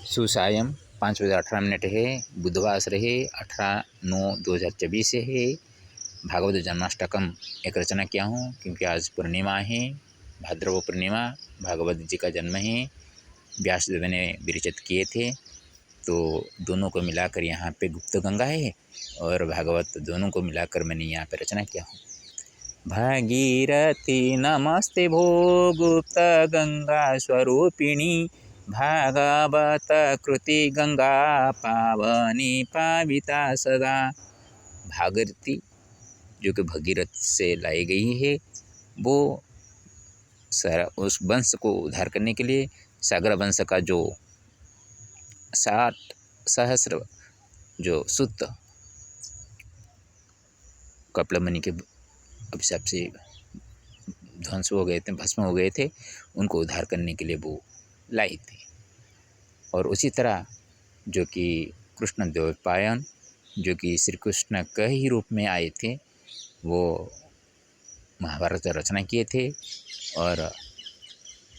सुसायम 5 बजे 18 मिनट है। बुधवार है 18/9/2024 से है। भागवत जन्माष्टकम एक रचना किया हूँ क्योंकि आज पूर्णिमा है, भाद्रव पूर्णिमा, भागवत जी का जन्म है। व्यासदेव ने विरचित किए थे, तो दोनों को मिलाकर यहाँ पे गुप्त गंगा है और भागवत दोनों को मिलाकर मैंने यहाँ पे रचना किया हूँ। भागीरथी नमस्ते भो गुप्त गंगा स्वरूपिणी, भागवत कृति गंगा पावनी पाविता सदा। भागीरथी जो कि भगीरथ से लाई गई है, वो उस वंश को उद्धार करने के लिए सागर वंश का जो 60 सहस्र जो सुत कपिल के अभिशाप से ध्वंस हो गए थे, भस्म हो गए थे, उनको उद्धार करने के लिए वो लाई थी। और उसी तरह जो कि कृष्ण द्वैपायन जो कि श्री कृष्ण के ही रूप में आए थे, वो महाभारत रचना किए थे और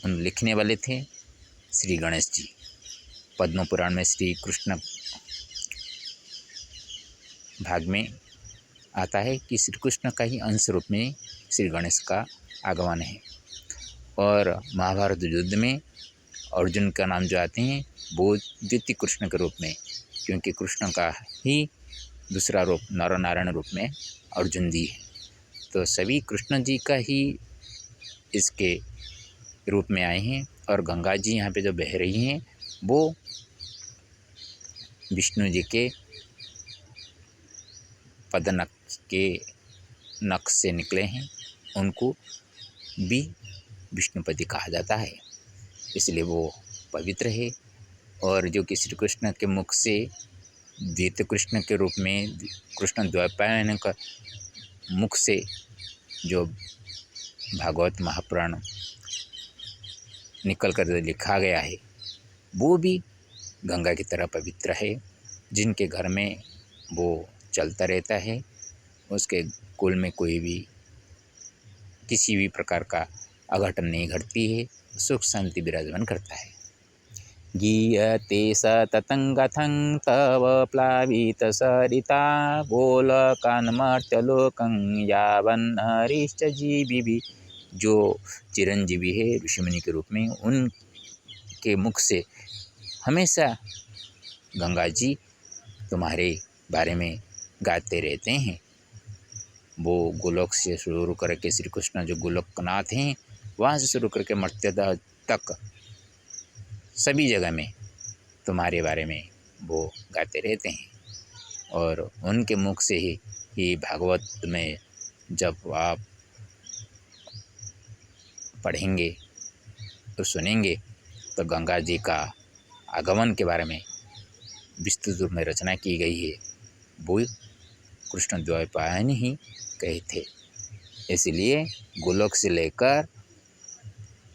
उन लिखने वाले थे श्री गणेश जी। पद्म पुराण में श्री कृष्ण भाग में आता है कि श्री कृष्ण का ही अंश रूप में श्री गणेश का आगमन है। और महाभारत युद्ध में अर्जुन का नाम जो आते हैं वो द्वितीय कृष्ण के रूप में, क्योंकि कृष्ण का ही दूसरा रूप नरनारायण रूप में अर्जुन जी है। तो सभी कृष्ण जी का ही इसके रूप में आए हैं। और गंगा जी यहाँ पे जो बह रही हैं वो विष्णु जी के पदनख के नख से निकले हैं, उनको भी विष्णुपति कहा जाता है, इसलिए वो पवित्र है। और जो कि श्री कृष्ण के मुख से द्वितीय कृष्ण के रूप में कृष्ण द्वैपायन का मुख से जो भागवत महापुराण निकल कर लिखा गया है, वो भी गंगा की तरह पवित्र है। जिनके घर में वो चलता रहता है, उसके कुल में कोई भी किसी भी प्रकार का अघटन नहीं घटती है, सुख शांति विराजमान करता है। गीयते सततं तव प्लावित सरिता, गोलकान्मर्त्यलोकं यावन्नरिश्च जीविभि। जो चिरंजीवी है ऋषिमुनि के रूप में, उनके मुख से हमेशा गंगा जी तुम्हारे बारे में गाते रहते हैं। वो गोलोक से शुरू करके श्री कृष्ण जो गोलोकनाथ हैं, वहाँ से शुरू करके मर्त्य तक सभी जगह में तुम्हारे बारे में वो गाते रहते हैं। और उनके मुख से ही भागवत में जब आप पढ़ेंगे तो सुनेंगे तो गंगा जी का आगमन के बारे में विस्तृत रूप में रचना की गई है। वो कृष्ण द्वैपायन ही कहे थे। इसलिए गोलोक से लेकर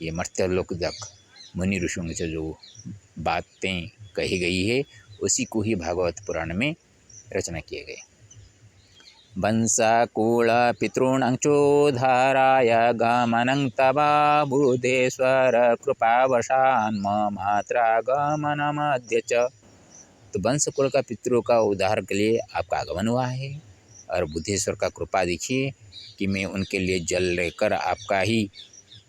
ये मर्त्यलोक तक मुनि ऋषियों से जो बातें कही गई है, उसी को ही भागवत पुराण में रचना किए गए। वंशाकूल पितॄणां चोद्धाराय गमनं तव बुद्धेश्वर कृपावशान् मात्रागमनमद्य च। तो वंशकुल का पितरों का उद्धार के लिए आपका आगमन हुआ है। और बुद्धेश्वर का कृपा देखिए कि मैं उनके लिए जल लेकर आपका ही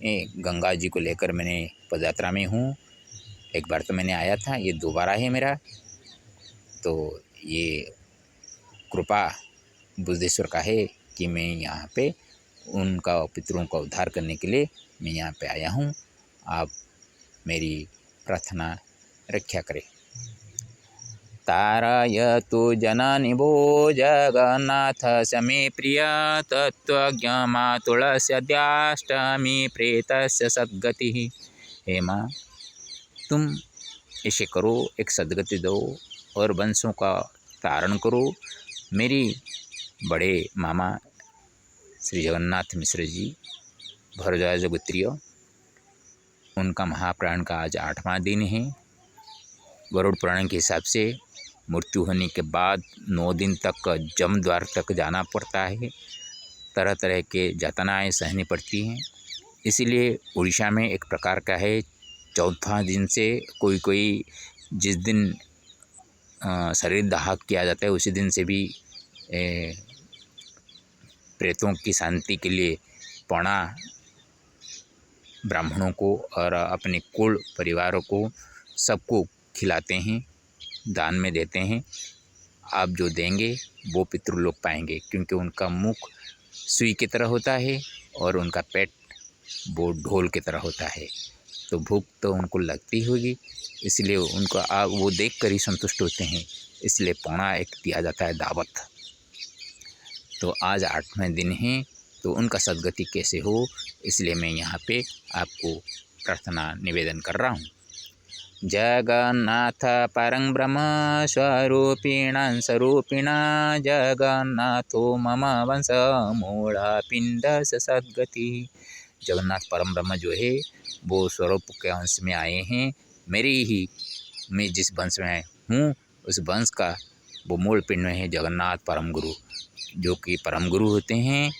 गंगा जी को लेकर मैंने पदयात्रा में हूँ। एक बार तो मैंने आया था, ये दोबारा है मेरा। तो ये कृपा बुद्धेश्वर का है कि मैं यहाँ पे उनका पितरों का उद्धार करने के लिए मैं यहाँ पे आया हूँ। आप मेरी प्रार्थना रक्षा करें। तारयतु जननि भो जगन्नाथ समे प्रिय, तत्त्वज्ञमातुलस्यद्याष्टमी प्रेतस्य सद्गतिः। हे माँ, तुम ऐसे करो, एक सद्गति दो और वंशों का तारण करो। मेरी बड़े मामा श्री जगन्नाथ मिश्र जी भरद्वाज गोत्रीय, उनका महाप्राण का आज 8वां दिन है। गरुड़ पुराण के हिसाब से मृत्यु होने के बाद 9 दिन तक जमद्वार तक जाना पड़ता है। तरह तरह के यातनाएँ सहनी पड़ती हैं। इसीलिए उड़ीसा में एक प्रकार का है, 14वां दिन से कोई जिस दिन शरीर दाह किया जाता है उसी दिन से भी प्रेतों की शांति के लिए पौना ब्राह्मणों को और अपने कुल परिवारों को सबको खिलाते हैं, दान में देते हैं। आप जो देंगे वो पितृलोक पाएंगे, क्योंकि उनका मुख सुई की तरह होता है और उनका पेट वो ढोल की तरह होता है। तो भूख तो उनको लगती होगी, इसलिए उनको आप वो देख कर ही संतुष्ट होते हैं, इसलिए पौना एक दिया जाता है दावत। तो आज 8वें दिन है, तो उनका सद्गति कैसे हो, इसलिए मैं यहाँ पे आपको प्रार्थना निवेदन कर रहा हूँ। जगन्नाथ परं ब्रह्म स्वरूपिणां स्वरूपिणा जगन्नाथो मम वंश मूला पिंड सद्गति। जगन्नाथ परम ब्रह्म जो है वो स्वरूप के अंश में आए हैं। मैं जिस वंश में हूँ उस वंश का वो मूल पिंड में है जगन्नाथ परम गुरु, जो कि परम गुरु होते हैं।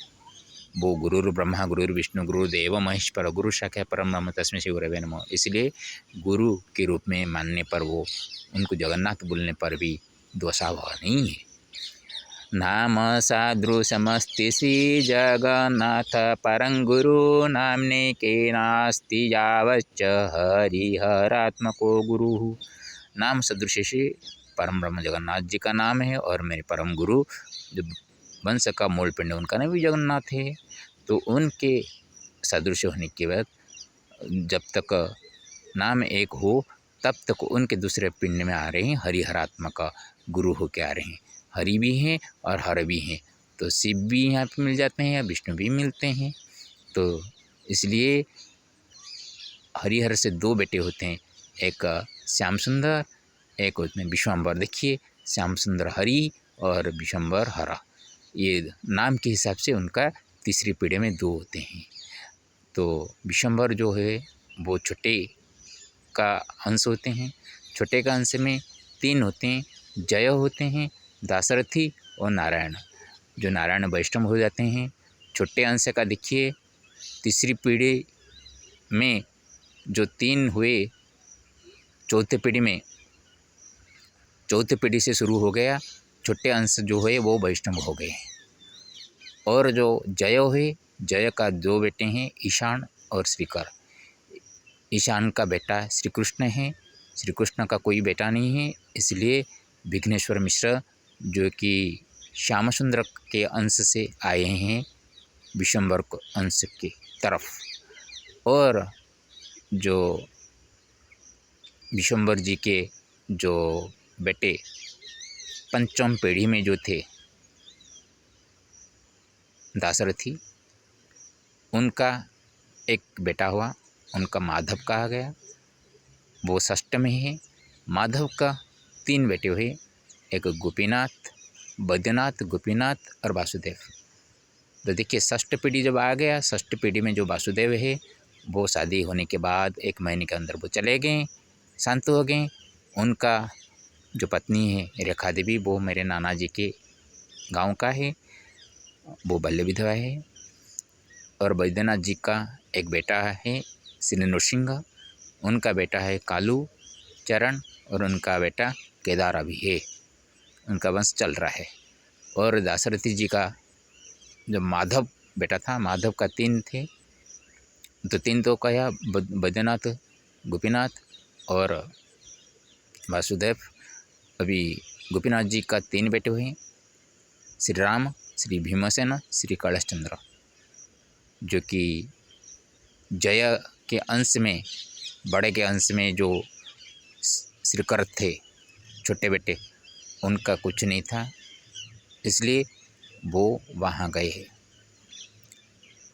वो गुरुर ब्रह्मा गुरुर विष्णु गुरुदेव महेश्वर गुरु शाखा परम ब्रह्म तस्मै श्री गुरवे नमः। इसलिए गुरु के रूप में मानने पर वो उनको जगन्नाथ बोलने पर भी दोषाभाव नहीं है। नाम सादृशमस्ति श्री जगन्नाथ परं गुरु नाम्ने के नास्ति यावच्च हरिहरात्मको गुरु। नाम सदृश से परम ब्रह्म जगन्नाथ जी का नाम है, और मेरे परम गुरु जो वंश का मूल पिंड उनका नाम भी जगन्नाथ है। तो उनके सदृश होने के बाद जब तक नाम एक हो तब तक उनके दूसरे पिंड में आ रहे हैं हरिहरात्मक गुरु हो के आ रहे हैं। हरि भी हैं और हर भी हैं, तो शिव भी यहाँ पे मिल जाते हैं, विष्णु भी मिलते हैं। तो इसलिए हरिहर से 2 बेटे होते हैं, एक श्याम सुंदर, एक होते हैं विश्वम्बर। देखिए श्याम सुंदर हरि और विश्वम्बर हरा, ये नाम के हिसाब से उनका तीसरी पीढ़ी में 2 होते हैं। तो विश्वम्बर जो है वो छोटे का अंश होते हैं। छोटे का अंश में 3 होते हैं, जय होते हैं, दाशरथी और नारायण, जो नारायण वैष्णव हो जाते हैं। छोटे अंश का देखिए तीसरी पीढ़ी में जो 3 हुए, चौथी पीढ़ी से शुरू हो गया, छोटे अंश जो है वो वैष्णव हो गए। और जो जय है, जय का 2 बेटे हैं, ईशान और श्रीकर। ईशान का बेटा श्री कृष्ण है, श्री कृष्ण का कोई बेटा नहीं है, इसलिए विघ्नेश्वर मिश्र जो कि श्याम सुंदर के अंश से आए हैं विश्वम्बर अंश की तरफ। और जो विश्वम्बर जी के जो बेटे पंचम पीढ़ी में जो थे दाशरथी, उनका एक बेटा हुआ, उनका माधव कहा गया, वो षष्ठ में है। माधव का 3 बेटे हुए, एक गोपीनाथ, बैद्यनाथ, गोपीनाथ और वासुदेव। तो देखिए षष्ठ पीढ़ी जब आ गया, षष्ठ पीढ़ी में जो वासुदेव है वो शादी होने के बाद 1 महीने के अंदर वो चले गए, शांत हो गए। उनका जो पत्नी है रेखा देवी, वो मेरे नाना जी के गांव का है, वो बाल्य विधवा है। और बैद्यनाथ जी का एक बेटा है श्री नृसिंह, उनका बेटा है कालू चरण, और उनका बेटा केदार भी है, उनका वंश चल रहा है। और दाशरथी जी का जो माधव बेटा था, माधव का 3 थे, तो 3 तो कहा बैद्यनाथ, गोपीनाथ और वासुदेव। अभी गोपीनाथ जी का 3 बेटे हुए, श्री राम, श्री भीमसेन, श्री कैलाश चंद्र, जो कि जय के अंश में, बड़े के अंश में जो श्रीकर थे छोटे बेटे, उनका कुछ नहीं था, इसलिए वो वहाँ गए हैं।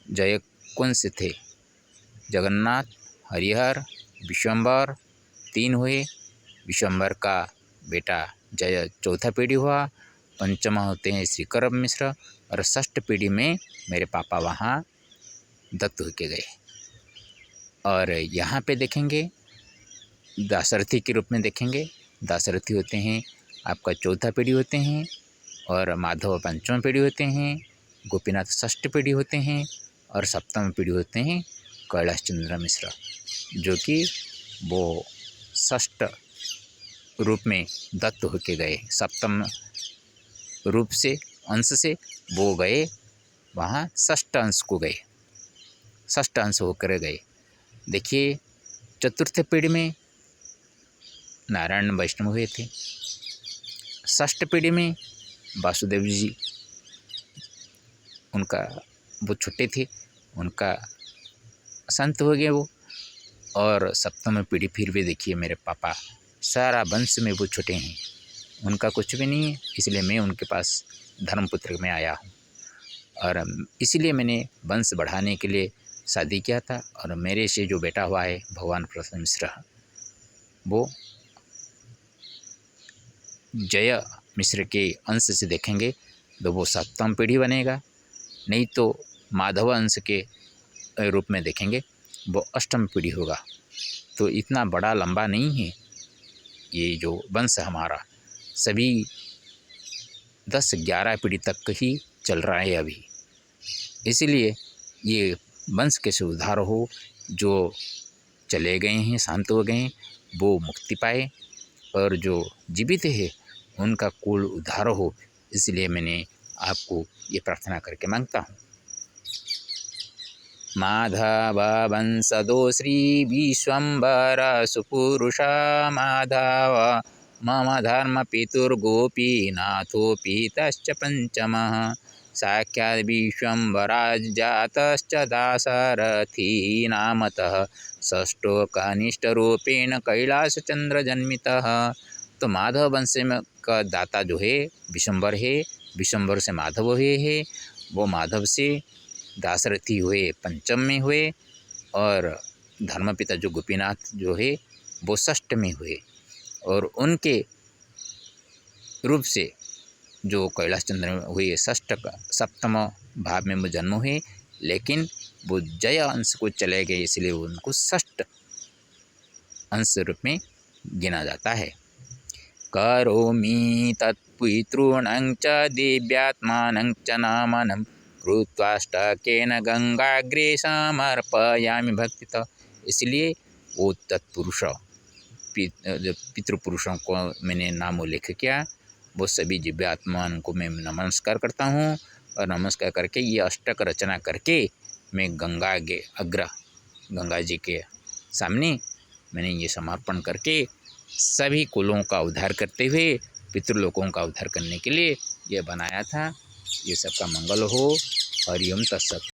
जय कौन से थे? जगन्नाथ, हरिहर, विश्वम्बर 3 हुए। विश्वम्बर का बेटा जय चौथा पीढ़ी हुआ, पंचमा होते हैं श्रीकर मिश्र, और षष्ठ पीढ़ी में मेरे पापा वहाँ दत्त होके गए। और यहाँ पे देखेंगे दाशरथी के रूप में देखेंगे, दाशरथी होते हैं आपका चौथा पीढ़ी होते हैं, और माधव पंचम पीढ़ी होते हैं, गोपीनाथ षष्ठ पीढ़ी होते हैं, और सप्तम पीढ़ी होते हैं कैलाश चंद्र मिश्र, जो कि वो षष्ठ रूप में दत्त होके गए, सप्तम रूप से अंश से वो गए वहाँ षष्ठ अंश को गए, षष्ठ अंश होकर गए। देखिए चतुर्थ पीढ़ी में नारायण वैष्णव हुए थे, षष्ठ पीढ़ी में वासुदेव जी उनका वो छोटे थे, उनका संत हो गए वो। और सप्तम पीढ़ी फिर भी देखिए मेरे पापा, सारा वंश में वो छोटे हैं, उनका कुछ भी नहीं है, इसलिए मैं उनके पास धर्मपुत्र में आया हूँ। और इसीलिए मैंने वंश बढ़ाने के लिए शादी किया था। और मेरे से जो बेटा हुआ है भगवान प्रसाद मिश्र, वो जय मिश्र के अंश से देखेंगे तो वो सप्तम पीढ़ी बनेगा, नहीं तो माधव अंश के रूप में देखेंगे वो अष्टम पीढ़ी होगा। तो इतना बड़ा लंबा नहीं है ये जो वंश हमारा, सभी 10-11 पीढ़ी तक ही चल रहा है अभी। इसीलिए ये वंश कैसे उद्धार हो, जो चले गए हैं शांत हो गए हैं वो मुक्ति पाए, और जो जीवित है उनका कुल उद्धार हो। इसलिए मैंने आपको ये प्रार्थना करके मांगता हूँ। माधव वंशदो श्री विश्वम्बर सुपुरुषा माधव मम धर्म पितुर्गोपीनाथोऽपि तश्च पंचमः साक्षात् विश्वम्बराज्जातश्च दाशरथी नामतः षष्ठो कनिष्ठरूपेण कैलासचंद्रजन्मितः। तो माधव वंश में का दाता जो है विश्वम्बर है, विश्वम्बर से माधव हुए है, वो माधव से दाशरथी हुए पंचम में हुए, और धर्मपिता जो गोपीनाथ जो है वो षष्ठ में हुए, और उनके रूप से जो कैलाश चंद्र हुए षष्ठ का सप्तम भाव में वो जन्म हुए, लेकिन वो जय अंश को चले गए, इसलिए उनको षष्ठ अंश रूप में गिना जाता है। करोमि तत्पितॄणां च दिव्यात्मानं च नमनं कृत्वाष्टकेन गंगाग्रे समर्पयामि भक्तितः। इसलिए वो तत्पुरुष पितृपुरुषों को मैंने नाम उल्लेख किया, वो सभी दिव्यात्मान को मैं नमस्कार करता हूँ। और नमस्कार करके ये अष्टक रचना करके मैं गंगा जी के सामने मैंने ये समर्पण करके सभी कुलों का उद्धार करते हुए पितृलोकों का उद्धार करने के लिए ये बनाया था। ये सबका मंगल हो। हरिओम तत्सत।